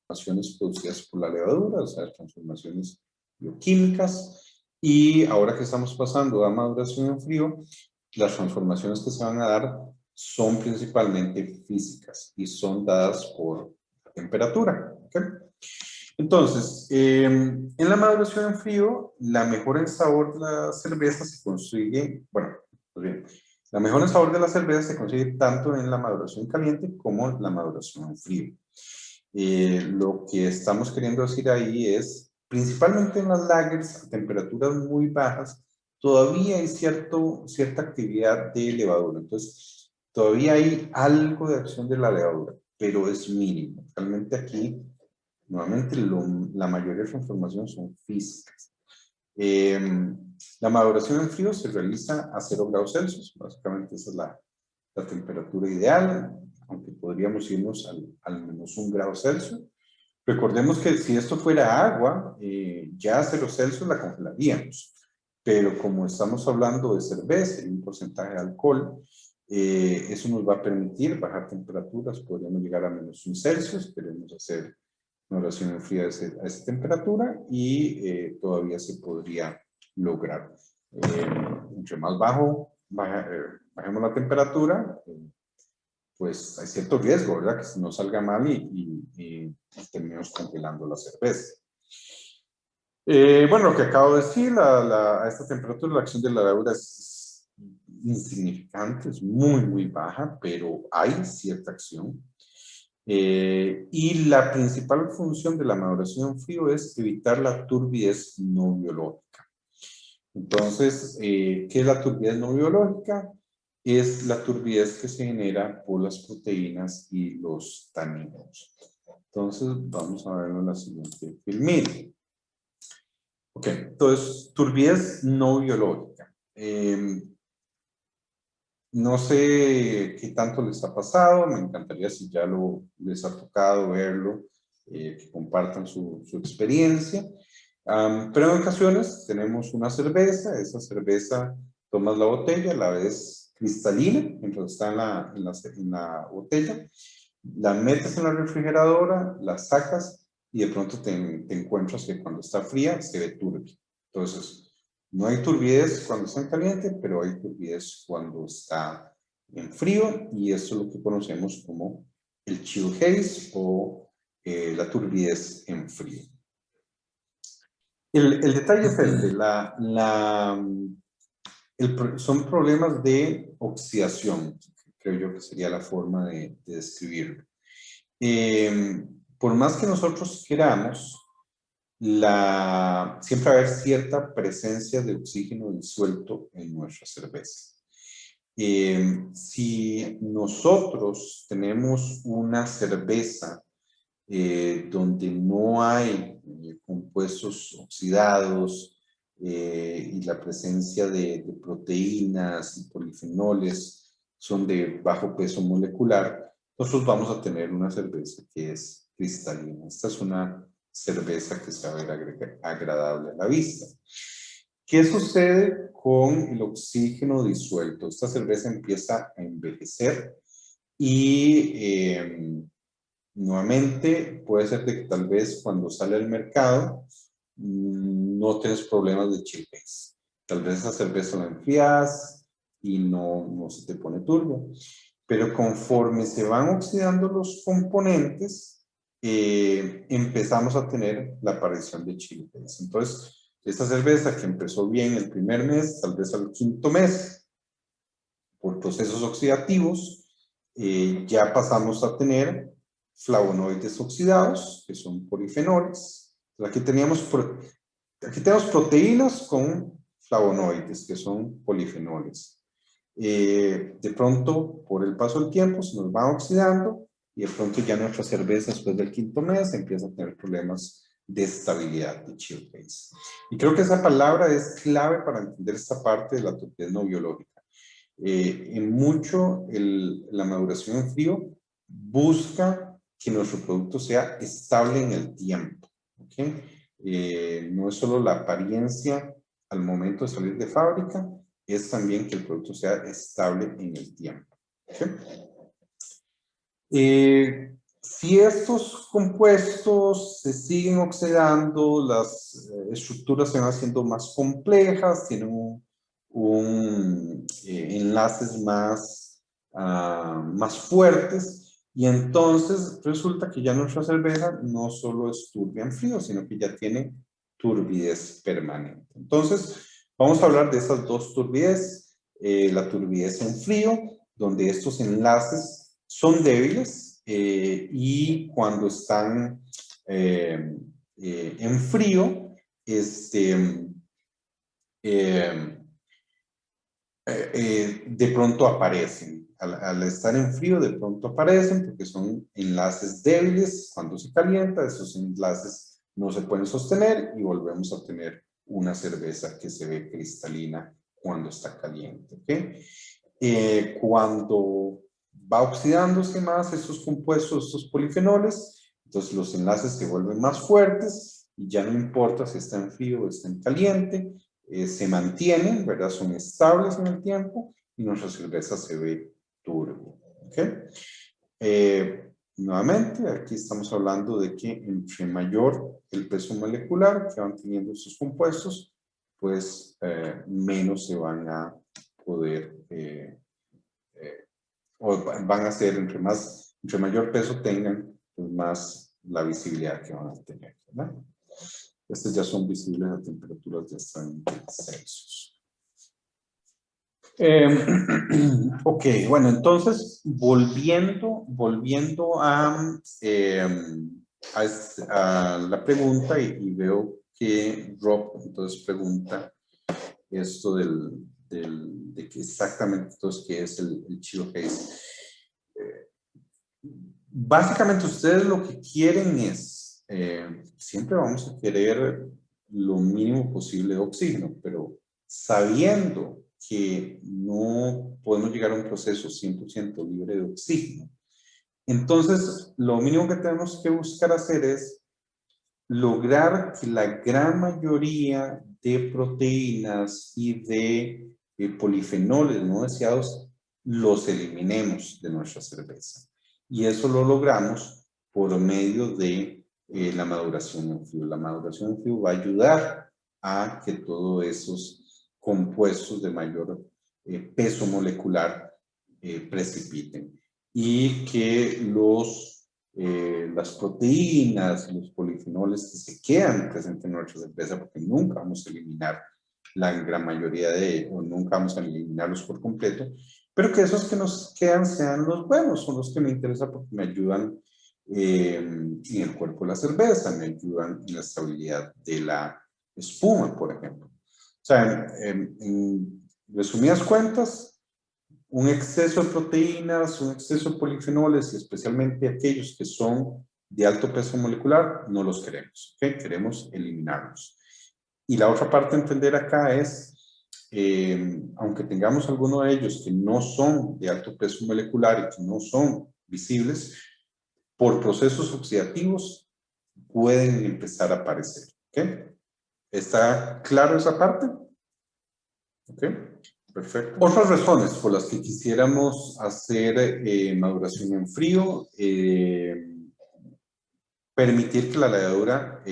transformaciones producidas por la levadura, o sea, transformaciones bioquímicas. Y ahora que estamos pasando a maduración en frío, las transformaciones que se van a dar son principalmente físicas y son dadas por la temperatura. ¿Okay? Entonces, en la maduración en frío, la mejora en sabor de la cerveza se consigue, bueno, pues bien, la mejora en sabor de la cerveza se consigue tanto en la maduración caliente como en la maduración en frío. Lo que estamos queriendo decir ahí es, principalmente en las lagers a temperaturas muy bajas, todavía hay cierta actividad de levadura. Entonces, todavía hay algo de acción de la levadura, pero es mínimo. Realmente aquí, nuevamente, la mayoría de transformaciones son físicas. La maduración en frío se realiza a 0 grados Celsius. Básicamente esa es la temperatura ideal, aunque podríamos irnos al menos 1 grado Celsius. Recordemos que si esto fuera agua, ya a 0 Celsius la congelaríamos. Pero como estamos hablando de cerveza y un porcentaje de alcohol, eso nos va a permitir bajar temperaturas. Podríamos llegar a menos 1 Celsius. Queremos hacer una oración en fría a esa temperatura y todavía se podría lograr. Entre más bajemos la temperatura, pues hay cierto riesgo, ¿verdad? Que no salga mal y terminemos congelando la cerveza. Bueno, lo que acabo de decir, a esta temperatura la acción de la levadura es insignificante, es muy baja, pero hay cierta acción. Y la principal función de la maduración en frío es evitar la turbidez no biológica. Entonces, ¿qué es la turbidez no biológica? Es la turbidez que se genera por las proteínas y los taninos. Entonces, vamos a verlo en la siguiente filmina. Ok, entonces, turbidez no biológica. No sé qué tanto les ha pasado, me encantaría si ya les ha tocado verlo, que compartan su experiencia. Pero en ocasiones tenemos una cerveza, esa cerveza tomas la botella, la ves cristalina, mientras está en la botella, la metes en la refrigeradora, la sacas y de pronto te encuentras que cuando está fría se ve turbia. Entonces, no hay turbidez cuando está en caliente, pero hay turbidez cuando está en frío y eso es lo que conocemos como el chill haze o la turbidez en frío. El detalle es este, son problemas de oxidación, creo yo que sería la forma de describirlo. Por más que nosotros queramos, siempre va a haber cierta presencia de oxígeno disuelto en nuestra cerveza. Si nosotros tenemos una cerveza donde no hay compuestos oxidados y la presencia de proteínas y polifenoles son de bajo peso molecular, nosotros vamos a tener una cerveza que es cristalina. Esta es una cerveza que se va a ver agradable a la vista. ¿Qué sucede con el oxígeno disuelto? Esta cerveza empieza a envejecer y nuevamente puede ser de que tal vez cuando sale al mercado no tienes problemas de chill haze. Tal vez esa cerveza la enfrías y no se te pone turbia. Pero conforme se van oxidando los componentes, empezamos a tener la aparición de chill haze. Entonces, esta cerveza que empezó bien el primer mes, tal vez al quinto mes, por procesos oxidativos, ya pasamos a tener flavonoides oxidados, que son polifenoles. Aquí tenemos proteínas con flavonoides, que son polifenoles. De pronto, por el paso del tiempo, se nos va oxidando y de pronto ya nuestra cerveza, después del quinto mes, empieza a tener problemas de estabilidad de chill haze. Y creo que esa palabra es clave para entender esta parte de la turbidez no biológica. En mucho, la maduración en frío busca que nuestro producto sea estable en el tiempo. ¿Okay? No es solo la apariencia al momento de salir de fábrica, es también que el producto sea estable en el tiempo. ¿Okay? Si estos compuestos se siguen oxidando, las estructuras se van haciendo más complejas, tienen enlaces más fuertes, y entonces resulta que ya nuestra cerveza no solo es turbia en frío, sino que ya tiene turbidez permanente. Entonces, vamos a hablar de esas dos turbideces. La turbidez en frío, donde estos enlaces son débiles, y cuando están en frío, eh, de pronto aparecen. Al estar en frío, de pronto aparecen porque son enlaces débiles. Cuando se calienta, esos enlaces no se pueden sostener y volvemos a tener una cerveza que se ve cristalina cuando está caliente. ¿Okay? Cuando va oxidándose más estos compuestos, estos polifenoles, entonces los enlaces se vuelven más fuertes y ya no importa si está en frío o está en caliente, se mantienen, ¿verdad? Son estables en el tiempo y nuestra cerveza se ve turbia. ¿Okay? Nuevamente, aquí estamos hablando de que entre mayor el peso molecular que van teniendo estos compuestos, pues menos se van a poder o van a ser, entre mayor peso tengan, pues más la visibilidad que van a tener, ¿verdad? Estas ya son visibles a temperaturas de hasta 20 Celsius. Ok, bueno, entonces, volviendo a la pregunta, y veo que Rob entonces pregunta esto de que exactamente entonces qué es el chill haze. Básicamente ustedes lo que quieren es, siempre vamos a querer lo mínimo posible de oxígeno, pero sabiendo que no podemos llegar a un proceso 100% libre de oxígeno, entonces lo mínimo que tenemos que buscar hacer es lograr que la gran mayoría de proteínas y de polifenoles no deseados los eliminemos de nuestra cerveza. Y eso lo logramos por medio de la maduración en frío. La maduración en frío va a ayudar a que todos esos compuestos de mayor peso molecular precipiten y que las proteínas y los polifenoles que se quedan presentes en nuestra cerveza, porque nunca vamos a eliminar la gran mayoría o nunca vamos a eliminarlos por completo, pero que esos que nos quedan sean los buenos, son los que me interesan porque me ayudan en el cuerpo de la cerveza, me ayudan en la estabilidad de la espuma, por ejemplo. O sea, en resumidas cuentas, un exceso de proteínas, un exceso de polifenoles, y especialmente aquellos que son de alto peso molecular, no los queremos, ¿okay? Queremos eliminarlos. Y la otra parte a entender acá es, aunque tengamos algunos de ellos que no son de alto peso molecular y que no son visibles, por procesos oxidativos pueden empezar a aparecer. ¿Okay? ¿Está claro esa parte? ¿Ok? Perfecto. Otras razones por las que quisiéramos hacer maduración en frío, permitir que la levadura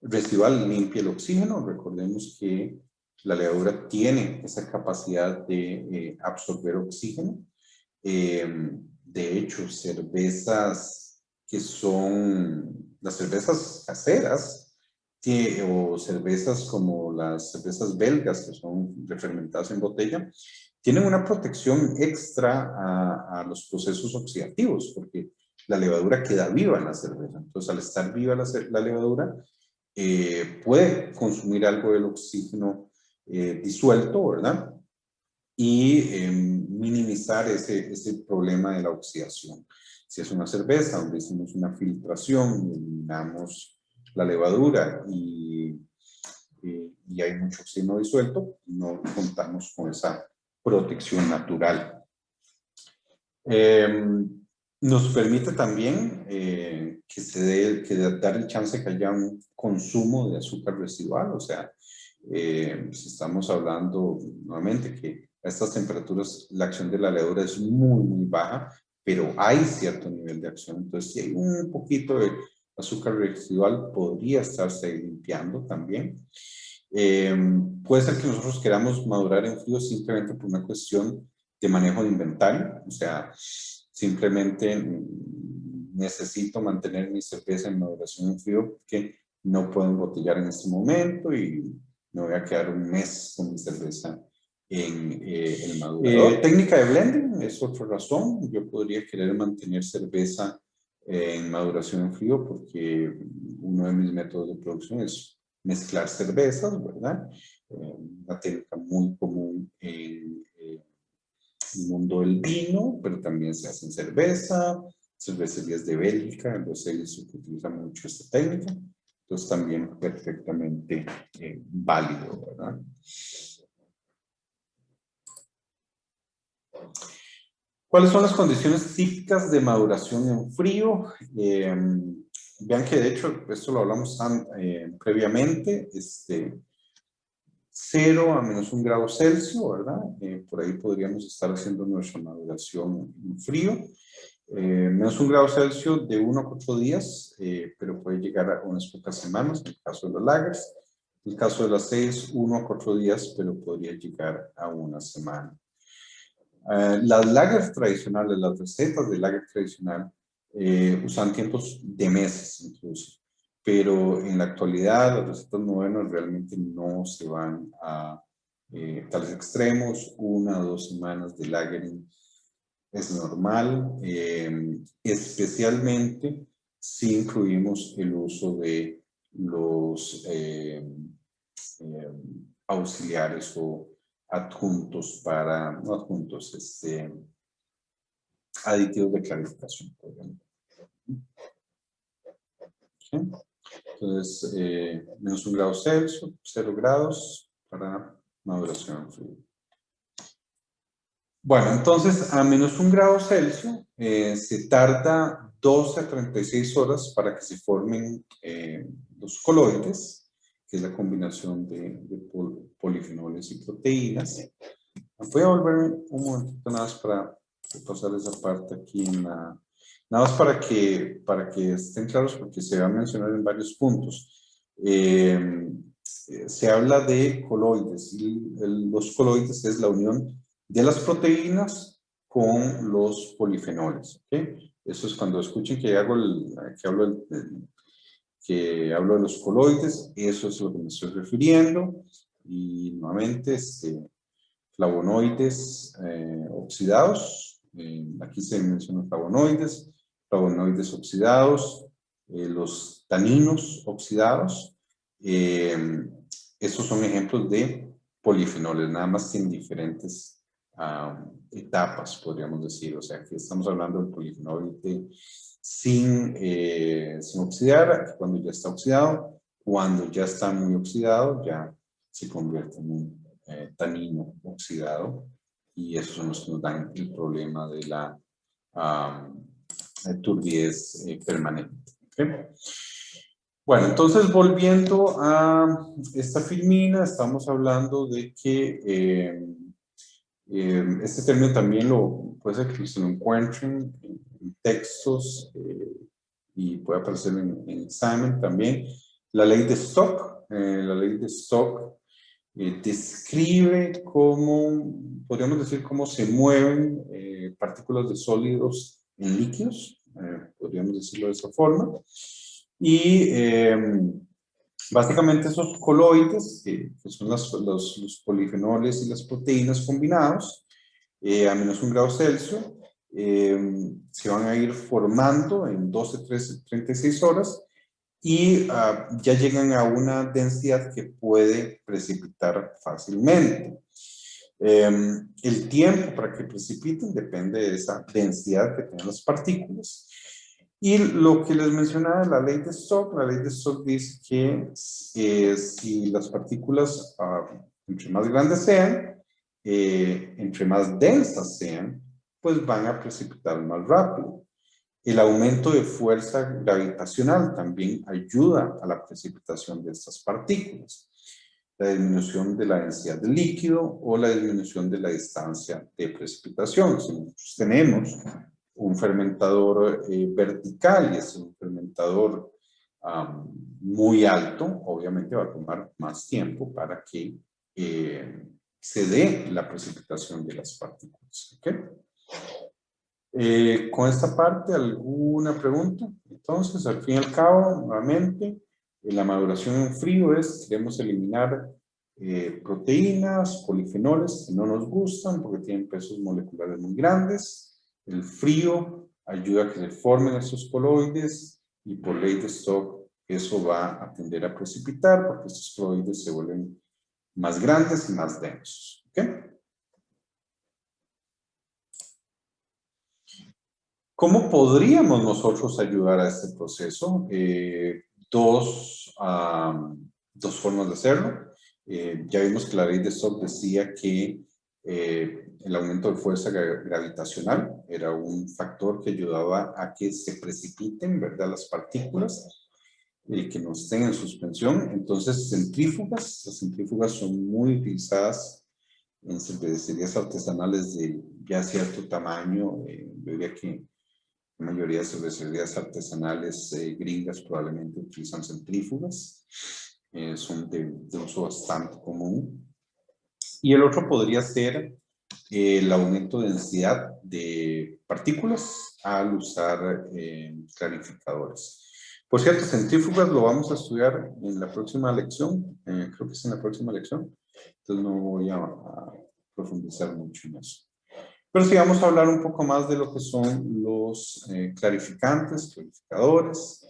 residual limpie el oxígeno. Recordemos que la levadura tiene esa capacidad de absorber oxígeno. De hecho, cervezas que son las cervezas caseras, o cervezas como las cervezas belgas, que son refermentadas en botella, tienen una protección extra a los procesos oxidativos, porque la levadura queda viva en la cerveza. Entonces, al estar viva la levadura, puede consumir algo del oxígeno disuelto, ¿verdad? Y minimizar ese problema de la oxidación. Si es una cerveza donde hicimos una filtración y eliminamos la levadura y hay mucho oxígeno disuelto, no contamos con esa protección natural. Nos permite también dar el chance que haya un consumo de azúcar residual, o sea, si estamos hablando nuevamente que a estas temperaturas la acción de la levadura es muy, muy baja, pero hay cierto nivel de acción. Entonces, si hay un poquito de azúcar residual, podría estarse limpiando también. Puede ser que nosotros queramos madurar en frío simplemente por una cuestión de manejo de inventario, o sea, simplemente necesito mantener mi cerveza en maduración en frío porque no puedo embotellar en este momento y me voy a quedar un mes con mi cerveza en el madurador. Técnica de blending es otra razón. Yo podría querer mantener cerveza en maduración en frío porque uno de mis métodos de producción es mezclar cervezas, ¿verdad? Una técnica muy común en el mundo del vino, pero también se hace en cervecerías de Bélgica, en los sellos se utiliza mucho esta técnica, entonces también perfectamente válido, ¿verdad? ¿Cuáles son las condiciones típicas de maduración en frío? Vean que de hecho, esto lo hablamos previamente, 0 a -1 grado Celsius, ¿verdad? Por ahí podríamos estar haciendo nuestra maduración en frío. -1 grado Celsius de 1 a 4 días, pero puede llegar a unas pocas semanas, en el caso de los lagers. En el caso de las 6, 1 a 4 días, pero podría llegar a una semana. Las lagers tradicionales, las recetas de lager tradicional, usan tiempos de meses incluso, pero en la actualidad las recetas modernas realmente no se van a tales extremos. 1 o 2 semanas de lagering es normal, especialmente si incluimos el uso de los auxiliares o adjuntos no adjuntos, aditivos de clarificación, por ejemplo. ¿Sí? Entonces, -1 grado Celsius, 0 grados para maduración fría. Bueno, entonces a -1 grado Celsius se tarda 12 a 36 horas para que se formen los coloides, que es la combinación de polifenoles y proteínas. Voy a volver un momentito nada más para pasar esa parte aquí nada más para que estén claros, porque se va a mencionar en varios puntos. Se habla de coloides y los coloides es la unión de las proteínas con los polifenoles. ¿Okay? Eso es cuando escuchen que hablo de los coloides, eso es a lo que me estoy refiriendo. Y nuevamente, flavonoides oxidados, aquí se mencionan flavonoides oxidados, los taninos oxidados, estos son ejemplos de polifenoles, nada más que en diferentes etapas, podríamos decir. O sea, aquí estamos hablando del polifenol sin oxidar, cuando ya está oxidado. Cuando ya está muy oxidado, ya se convierte en un tanino oxidado, y esos son los que nos dan el problema de la turbidez permanente. ¿Okay? Bueno, entonces volviendo a esta filmina, estamos hablando de que este término también puede ser que se lo encuentren en textos y puede aparecer en examen también. La ley de Stock, describe cómo, podríamos decir, cómo se mueven partículas de sólidos en líquidos, podríamos decirlo de esa forma. Y básicamente esos coloides, que son los polifenoles y las proteínas combinados, a -1 grado Celsius, se van a ir formando en 12, 13, 36 horas y ya llegan a una densidad que puede precipitar fácilmente. El tiempo para que precipiten depende de esa densidad que tienen las partículas. Y lo que les mencionaba, la ley de Stock dice que si las partículas entre más grandes sean, entre más densas sean, pues van a precipitar más rápido. El aumento de fuerza gravitacional también ayuda a la precipitación de estas partículas. La disminución de la densidad del líquido o la disminución de la distancia de precipitación. Si nosotros tenemos un fermentador vertical y es un fermentador muy alto, obviamente va a tomar más tiempo para que se dé la precipitación de las partículas. ¿Okay? Con esta parte, ¿alguna pregunta? Entonces, al fin y al cabo, nuevamente, la maduración en frío es, queremos eliminar proteínas, polifenoles que no nos gustan porque tienen pesos moleculares muy grandes. El frío ayuda a que se formen estos coloides y por ley de Stoke eso va a tender a precipitar porque estos coloides se vuelven más grandes y más densos. ¿Okay? ¿Cómo podríamos nosotros ayudar a este proceso? Dos formas de hacerlo. Ya vimos que la ley de Stoke decía que el aumento de fuerza gravitacional era un factor que ayudaba a que se precipiten, ¿verdad?, las partículas que no estén en suspensión. Entonces, centrífugas, las centrífugas son muy utilizadas en cervecerías artesanales de ya cierto tamaño. Yo diría que la mayoría de cervecerías artesanales gringas probablemente utilizan centrífugas. Son de uso bastante común. Y el otro podría ser el aumento de densidad de partículas al usar clarificadores. Por cierto, centrífugas lo vamos a estudiar en la próxima lección. Creo que es en la próxima lección. Entonces no voy a profundizar mucho en eso. Pero sí vamos a hablar un poco más de lo que son los clarificantes, clarificadores.